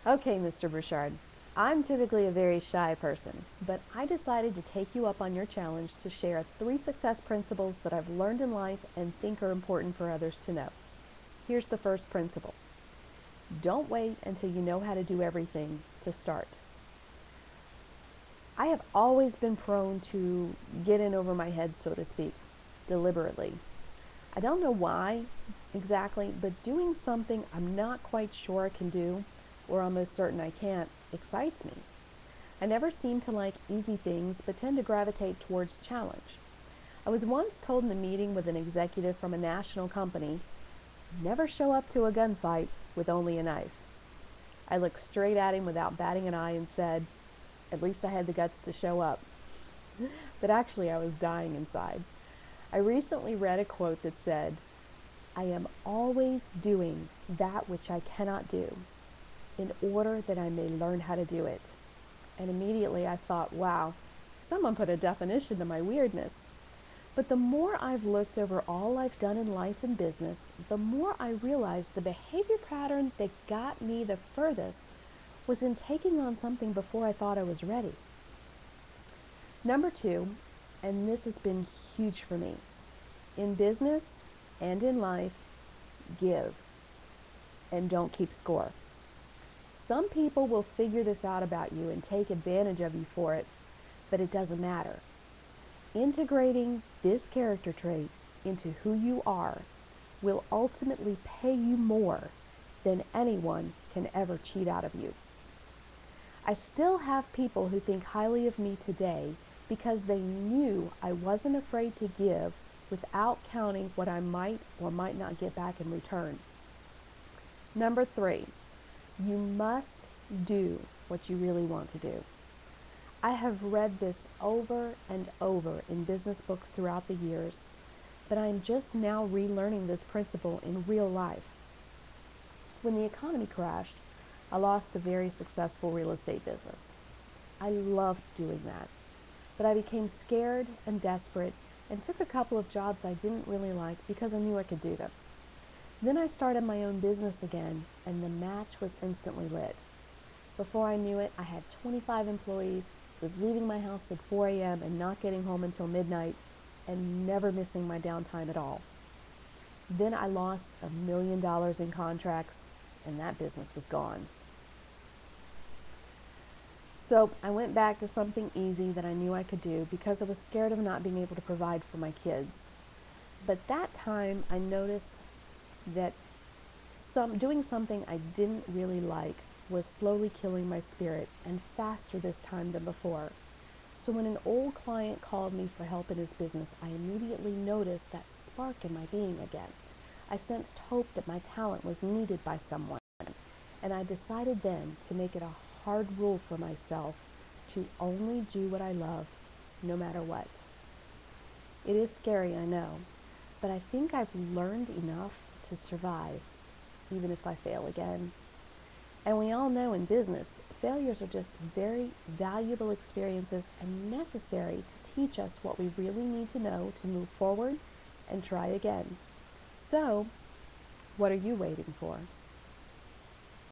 Okay, Mr. Burchard, I'm typically a very shy person, but I decided to take you up on your challenge to share 3 success principles that I've learned in life and think are important for others to know. Here's the first principle. Don't wait until you know how to do everything to start. I have always been prone to get in over my head, so to speak, deliberately. I don't know why exactly, but doing something I'm not quite sure I can do, or almost certain I can't, excites me. I never seem to like easy things, but tend to gravitate towards challenge. I was once told in a meeting with an executive from a national company, never show up to a gunfight with only a knife. I looked straight at him without batting an eye and said, at least I had the guts to show up. But actually, I was dying inside. I recently read a quote that said, I am always doing that which I cannot do in order that I may learn how to do it. And immediately I thought, wow, someone put a definition to my weirdness. But the more I've looked over all I've done in life and business, the more I realized the behavior pattern that got me the furthest was in taking on something before I thought I was ready. Number 2, and this has been huge for me, in business and in life, give and don't keep score. Some people will figure this out about you and take advantage of you for it, but it doesn't matter. Integrating this character trait into who you are will ultimately pay you more than anyone can ever cheat out of you. I still have people who think highly of me today because they knew I wasn't afraid to give without counting what I might or might not get back in return. Number 3, you must do what you really want to do. I have read this over and over in business books throughout the years, but I'm just now relearning this principle in real life. When the economy crashed, I lost a very successful real estate business. I loved doing that, but I became scared and desperate and took a couple of jobs I didn't really like because I knew I could do them. Then I started my own business again, and the match was instantly lit. Before I knew it, I had 25 employees, was leaving my house at 4 a.m. and not getting home until midnight, and never missing my downtime at all. Then I lost $1 million in contracts, and that business was gone. So I went back to something easy that I knew I could do because I was scared of not being able to provide for my kids. But that time I noticed that doing something I didn't really like was slowly killing my spirit, and faster this time than before. So when an old client called me for help in his business, I immediately noticed that spark in my being again. I sensed hope that my talent was needed by someone, and I decided then to make it a hard rule for myself to only do what I love, no matter what. It is scary, I know, but I think I've learned enough to survive, even if I fail again. And we all know in business, failures are just very valuable experiences and necessary to teach us what we really need to know to move forward and try again. So, what are you waiting for?